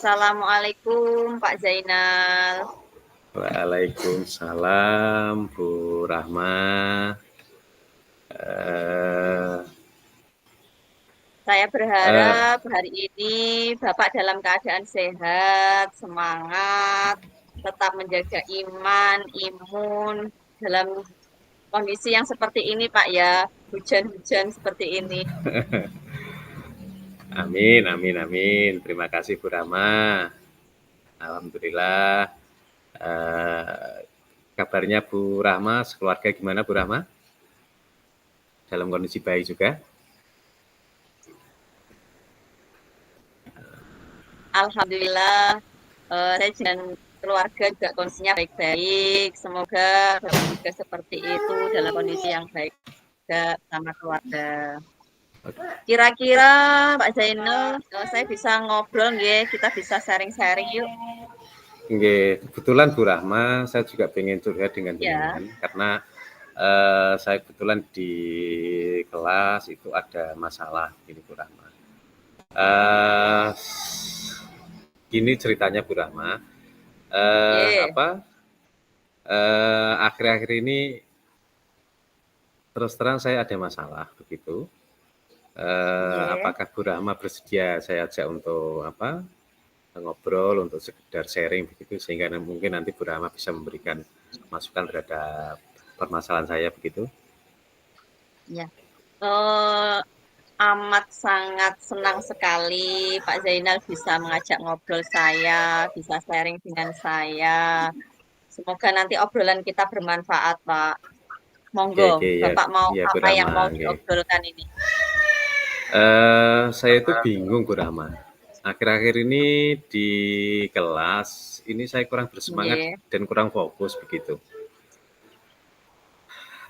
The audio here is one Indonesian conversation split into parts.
Assalamualaikum Pak Zainal. Waalaikumsalam Bu Rahma. Eh, Saya eh, berharap hari ini Bapak dalam keadaan sehat, semangat, tetap menjaga iman, imun dalam kondisi yang seperti ini Pak ya, hujan-hujan seperti ini. amin, amin, amin. Terima kasih Bu Rahma. Alhamdulillah. Eh, Kabarnya Bu Rahma, sekeluarga gimana Bu Rahma? Dalam kondisi baik juga? Alhamdulillah, saya dan keluarga juga kondisinya baik-baik. Semoga Bapak juga seperti itu dalam kondisi yang baik juga sama keluarga. Kira-kira Pak Zainal, saya bisa ngobrol nggih, kita bisa sharing-sharing yuk. Oke, kebetulan Bu Rahma, saya juga pengen curhat dengan Ya, jenengan karena saya kebetulan di kelas itu ada masalah ini Bu Rahma. Eh, Gini ceritanya Bu Rahma, nggih, akhir-akhir ini terus terang saya ada masalah begitu. nggih. Apakah Bu Rahma bersedia saya ajak untuk ngobrol untuk sekedar sharing begitu sehingga mungkin nanti Bu Rahma bisa memberikan masukan terhadap permasalahan saya begitu. Ya. Eh, amat sangat senang sekali Pak Zainal bisa mengajak ngobrol saya, bisa sharing dengan saya. Semoga nanti obrolan kita bermanfaat, Pak. Oke, Monggo, oke, ya, Bapak mau ya Bu apa yang Rahma. mau Oke. diobrolkan ini? Saya itu bingung Bu Rahma. Akhir-akhir ini di kelas ini saya kurang bersemangat Nggih. dan kurang fokus begitu.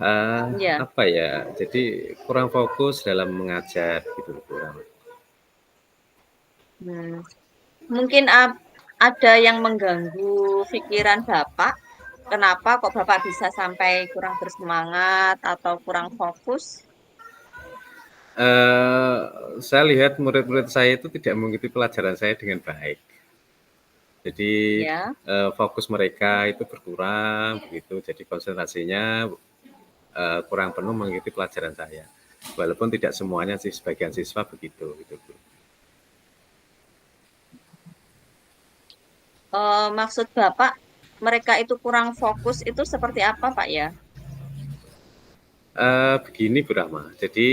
Iya. Apa ya, jadi kurang fokus dalam mengajar gitu kurang. Hmm. Mungkin ada yang mengganggu pikiran Bapak. Kenapa kok Bapak bisa sampai kurang bersemangat atau kurang fokus? Eh, saya lihat murid-murid saya itu tidak mengikuti pelajaran saya dengan baik. Jadi Ya. fokus mereka itu berkurang begitu, jadi konsentrasinya kurang penuh mengikuti pelajaran saya. Walaupun tidak semuanya sih, sebagian siswa begitu gitu. Maksud Bapak, mereka itu kurang fokus itu seperti apa, Pak ya? Begini Bu Rahma, jadi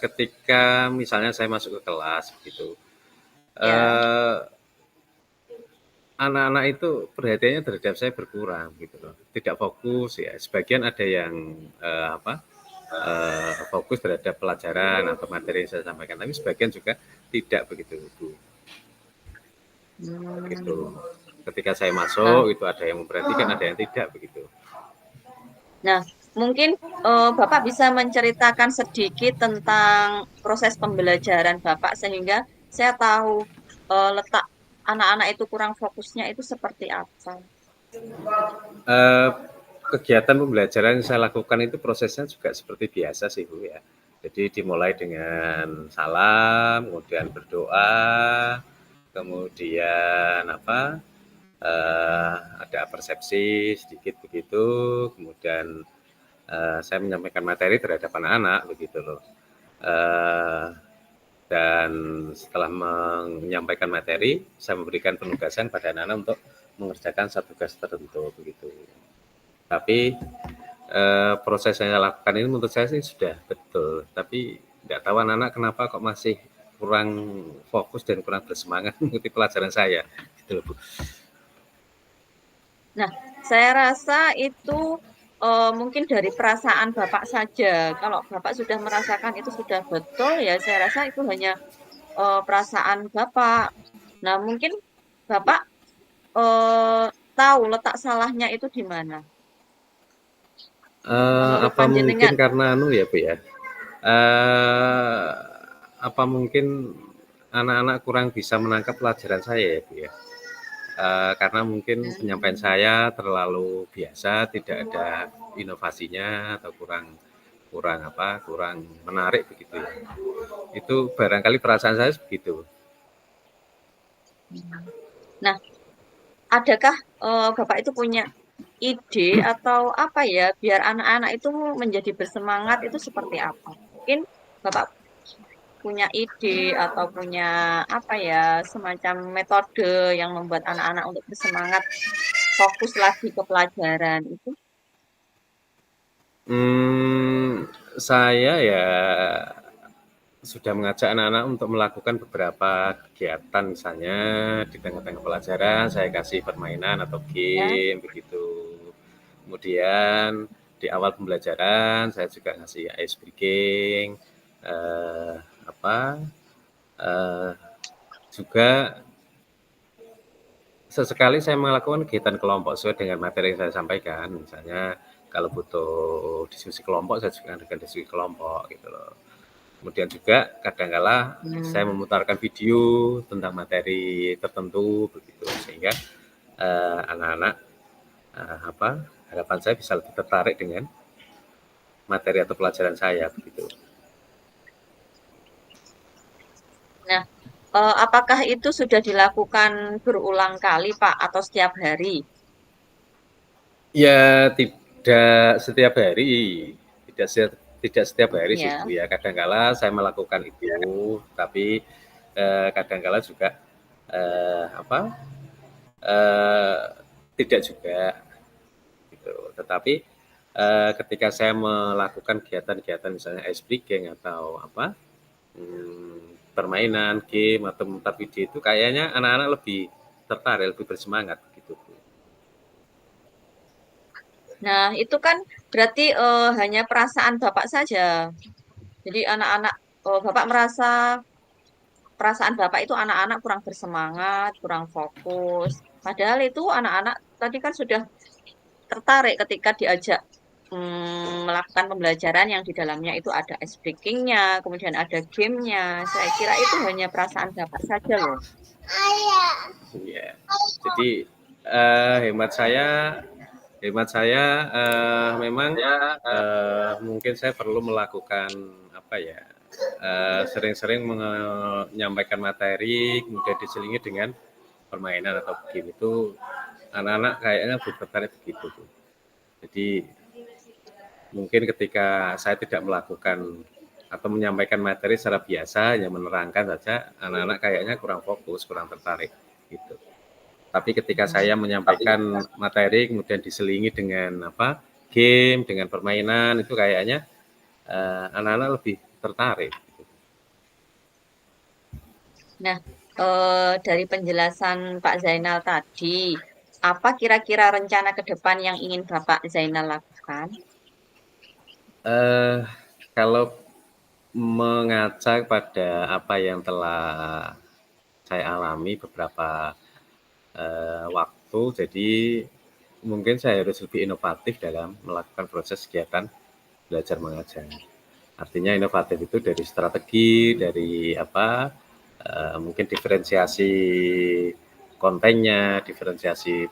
ketika misalnya saya masuk ke kelas begitu, Ya. eh, anak-anak itu perhatiannya terhadap saya berkurang gitu loh, tidak fokus ya. Sebagian ada yang fokus terhadap pelajaran atau materi yang saya sampaikan, tapi sebagian juga tidak begitu Bu. Gitu. Hmm. Ketika saya Nah, masuk itu ada yang memperhatikan, ada yang tidak begitu. nah, mungkin Bapak bisa menceritakan sedikit tentang proses pembelajaran Bapak sehingga saya tahu letak anak-anak itu kurang fokusnya itu seperti apa. Eh, Kegiatan pembelajaran yang saya lakukan itu prosesnya juga seperti biasa sih Bu ya. Jadi dimulai dengan salam, kemudian berdoa, kemudian ada persepsi sedikit begitu, kemudian saya menyampaikan materi terhadap anak-anak begitu loh. Eh, dan setelah menyampaikan materi, saya memberikan penugasan pada anak-anak untuk mengerjakan satu tugas tertentu begitu. Tapi proses yang saya lakukan ini menurut saya sih sudah betul, tapi tidak tahu anak-anak kenapa kok masih kurang fokus dan kurang bersemangat mengikuti pelajaran saya gitu loh Bu. Nah, saya rasa itu mungkin dari perasaan Bapak saja. Kalau Bapak sudah merasakan itu sudah betul, ya saya rasa itu hanya perasaan Bapak. Nah, mungkin Bapak tahu letak salahnya itu di mana. Menurut Apa mungkin panjenengan, karena ya Bu ya, eh, apa mungkin anak-anak kurang bisa menangkap pelajaran saya ya Bu ya, karena mungkin penyampaian hmm, saya terlalu biasa, tidak ada inovasinya atau kurang kurang kurang menarik begitu ya. Itu barangkali perasaan saya begitu. Nah, adakah, Bapak itu punya ide atau apa ya, biar anak-anak itu menjadi bersemangat itu seperti apa? Mungkin Bapak punya ide atau punya apa ya, semacam metode yang membuat anak-anak untuk bersemangat fokus lagi ke pelajaran itu? Saya ya sudah mengajak anak-anak untuk melakukan beberapa kegiatan, misalnya di tengah-tengah pelajaran saya kasih permainan atau Ya, game begitu. Kemudian di awal pembelajaran saya juga ngasih ice breaking, eh, apa eh, juga sesekali saya melakukan kegiatan kelompok sesuai dengan materi yang saya sampaikan. Misalnya kalau butuh diskusi kelompok, saya juga adakan diskusi kelompok gitu loh. Kemudian juga kadangkala saya mmm, memutarkan video tentang materi tertentu begitu sehingga anak-anak harapan saya bisa lebih tertarik dengan materi atau pelajaran saya begitu. nah, apakah itu sudah dilakukan berulang kali, Pak, atau setiap hari? Ya tidak setiap hari, tidak tidak setiap hari sih Ya. Bu ya. Kadangkala saya melakukan itu, tapi kadangkala juga eh, apa eh, tidak juga gitu. Tetapi ketika saya melakukan kegiatan-kegiatan misalnya ice breaking atau permainan, game atau memutar video itu kayaknya anak-anak lebih tertarik, lebih bersemangat gitu. Nah, itu kan berarti, hanya perasaan Bapak saja. Jadi anak-anak Bapak merasa perasaan Bapak itu anak-anak kurang bersemangat, kurang fokus. Padahal itu anak-anak tadi kan sudah tertarik ketika diajak, melakukan pembelajaran yang di dalamnya itu ada ice breaking-nya, kemudian ada game-nya. Saya kira itu hanya perasaan Bapak saja loh. Ya. Jadi hemat saya memang mungkin saya perlu melakukan apa ya sering-sering menyampaikan materi kemudian diselingi dengan permainan atau game itu anak-anak kayaknya tertarik begitu. Jadi mungkin ketika saya tidak melakukan atau menyampaikan materi secara biasa yang menerangkan saja anak-anak kayaknya kurang fokus, kurang tertarik gitu. Tapi ketika Mmm, saya menyampaikan materi kemudian diselingi dengan game, dengan permainan itu kayaknya anak-anak lebih tertarik. nah, dari penjelasan Pak Zainal tadi, apa kira-kira rencana ke depan yang ingin Bapak Zainal lakukan? Eh, Kalau mengaca pada apa yang telah saya alami beberapa waktu, jadi mungkin saya harus lebih inovatif dalam melakukan proses kegiatan belajar mengajar. Artinya inovatif itu dari strategi, dari mungkin diferensiasi kontennya, diferensiasi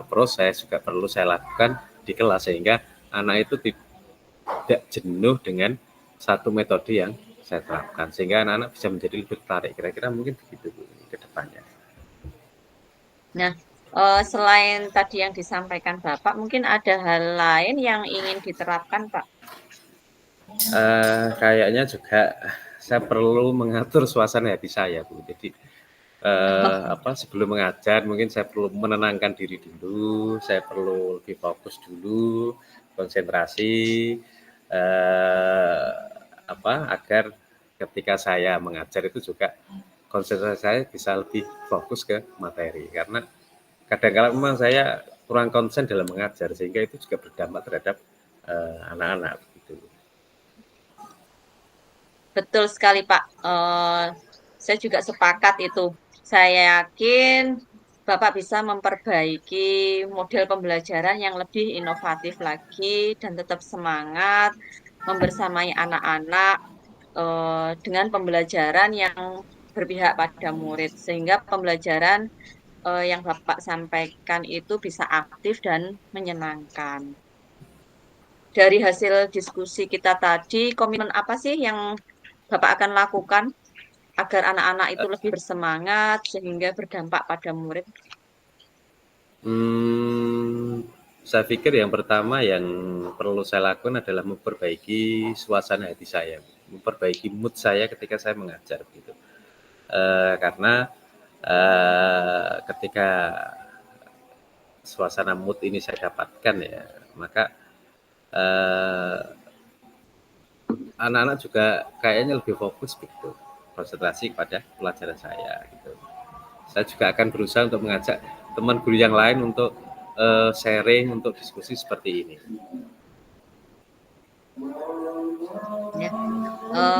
proses juga perlu saya lakukan di kelas sehingga anak itu tidak jenuh dengan satu metode yang saya terapkan sehingga anak-anak bisa menjadi lebih tertarik. Kira-kira mungkin begitu ke depannya. Nah, selain tadi yang disampaikan Bapak, mungkin ada hal lain yang ingin diterapkan, Pak? Kayaknya juga saya perlu mengatur suasana hati saya, Bu. Jadi sebelum mengajar mungkin saya perlu menenangkan diri dulu, saya perlu lebih fokus dulu, konsentrasi eh, agar ketika saya mengajar itu juga konsentrasi saya bisa lebih fokus ke materi karena kadang-kadang memang saya kurang konsen dalam mengajar sehingga itu juga berdampak terhadap anak-anak gitu. Betul sekali, Pak. Saya juga sepakat itu. Saya yakin Bapak bisa memperbaiki model pembelajaran yang lebih inovatif lagi dan tetap semangat membersamai anak-anak, dengan pembelajaran yang berpihak pada murid, sehingga pembelajaran, yang Bapak sampaikan itu bisa aktif dan menyenangkan. Dari hasil diskusi kita tadi, komitmen apa sih yang Bapak akan lakukan? agar anak-anak itu lebih bersemangat sehingga berdampak pada murid? Saya pikir yang pertama yang perlu saya lakukan adalah memperbaiki suasana hati saya, memperbaiki mood saya ketika saya mengajar gitu. Karena ketika suasana mood ini saya dapatkan ya, maka anak-anak juga kayaknya lebih fokus gitu, konsentrasi kepada pelajaran saya gitu. Saya juga akan berusaha untuk mengajak teman guru yang lain untuk sharing, untuk diskusi seperti ini. Ya.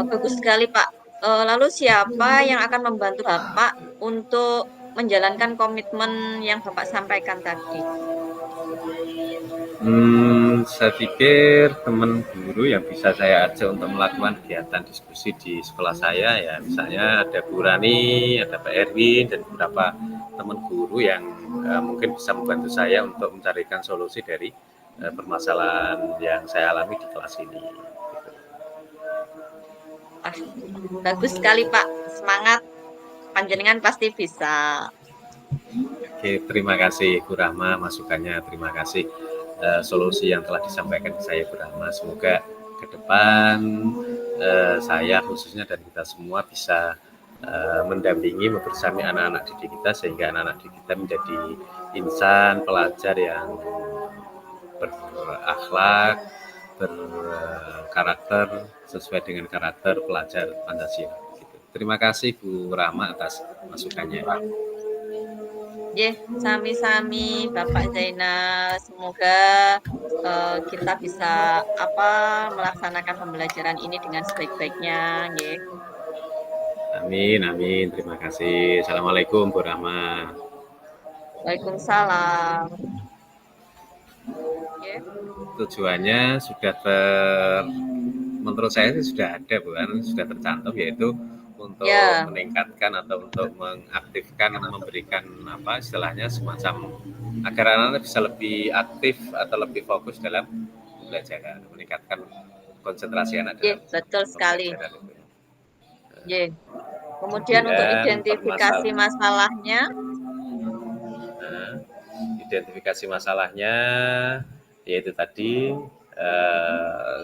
Bagus sekali, Pak. Lalu siapa yang akan membantu Bapak untuk menjalankan komitmen yang Bapak sampaikan tadi? Saya pikir teman guru yang bisa saya ajak untuk melakukan kegiatan diskusi di sekolah saya ya, misalnya ada Bu Rani, ada Pak Erwin, dan beberapa teman guru yang mungkin bisa membantu saya untuk mencarikan solusi dari permasalahan yang saya alami di kelas ini. Bagus sekali, Pak. Semangat. Panjenengan pasti bisa. Oke, terima kasih Bu Rahma masukannya, terima kasih solusi yang telah disampaikan ke saya Bu Rahma. Semoga ke depan saya khususnya dan kita semua bisa mendampingi, membersami anak-anak didik kita sehingga anak-anak didik kita menjadi insan pelajar yang berakhlak, berkarakter sesuai dengan karakter pelajar Pancasila. Gitu. Terima kasih Bu Rahma atas masukannya. Sami-sami Bapak Zainal. Semoga kita bisa melaksanakan pembelajaran ini dengan sebaik-baiknya. Amin, amin. Terima kasih. Assalamualaikum Bu Rahma. Waalaikumsalam. Tujuannya sudah menurut saya sih sudah ada Bu, sudah tercantum, yaitu untuk meningkatkan atau untuk mengaktifkan, memberikan istilahnya semacam agar anak-anak bisa lebih aktif atau lebih fokus dalam pembelajaran, meningkatkan konsentrasi anak dalam betul sekali. Kemudian untuk identifikasi masalahnya, yaitu tadi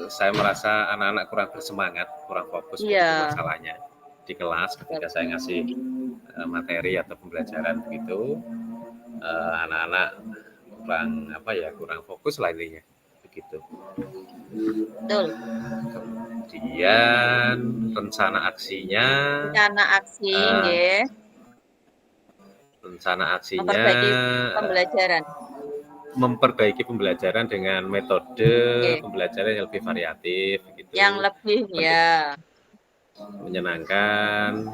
saya merasa anak-anak kurang bersemangat, kurang fokus pada masalahnya di kelas ketika saya ngasih materi atau pembelajaran begitu, anak-anak kurang fokus lah intinya begitu. Betul. Kemudian rencana aksinya memperbaiki pembelajaran dengan metode pembelajaran yang lebih variatif gitu, yang lebih menyenangkan,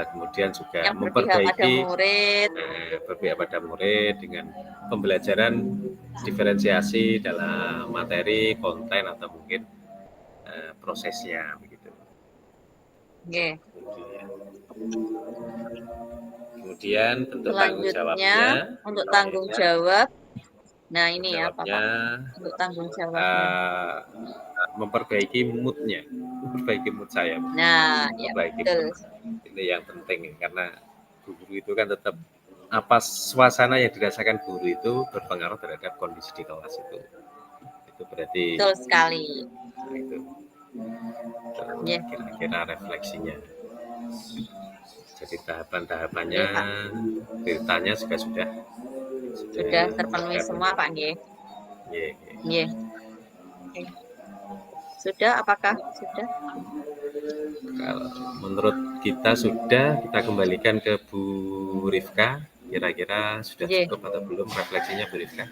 kemudian juga yang memperbaiki berpihak pada murid dengan pembelajaran diferensiasi dalam materi, konten atau mungkin prosesnya begitu. Kemudian bentuk tanggung jawabnya. Untuk tanggung jawab, nah ini apa Pak? Untuk tanggung jawabnya. Memperbaiki moodnya, memperbaiki mood saya. Nah, memperbaiki mood. Ini yang penting karena guru itu kan tetap suasana yang dirasakan guru itu berpengaruh terhadap kondisi di kelas itu. Itu berarti. Betul sekali. Itu. Kira-kira refleksinya. Jadi tahapan-tahapannya, ceritanya juga sudah terpenuhi semua Pak Nggih. Sudah, apakah sudah? Kalau menurut kita sudah, kita kembalikan ke Bu Rifka. Kira-kira sudah cukup atau belum refleksinya Bu Rifka?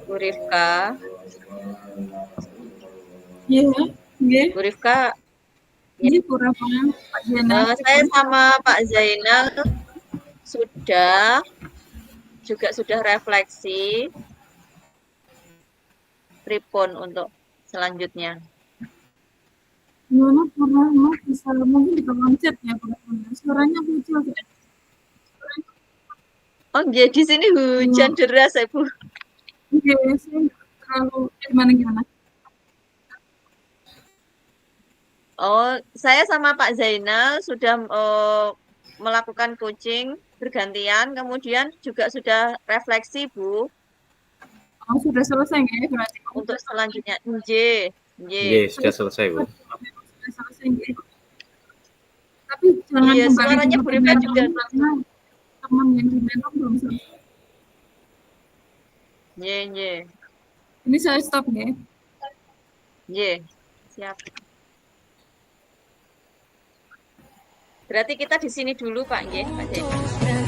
Bu Rifka. Iya. Bu Rifka. Iya, kurang Pak Zainal. Saya sama Pak Zainal sudah refleksi. Pripun untuk selanjutnya? Gimana kurang bisa mungkin dikoncet ya suaranya kecil. Oh, di sini hujan deras, Ibu. Iya, kalau gimana? Oh, saya sama Pak Zainal sudah melakukan coaching bergantian, kemudian juga sudah refleksi, Bu, Oh, sudah selesai nggak ya berarti? untuk selanjutnya. Nj, nj. Nggih, sudah selesai, Bu. Sudah selesai nggak ya? Tapi jangan Iya, kembali suaranya dulu Bu ke Rika mentor juga. karena teman yang di mentor belum selesai. Nj, nj, Ini saya stop ya. nj. Siap. Berarti kita di sini dulu, Pak, nj, Pak Zainal.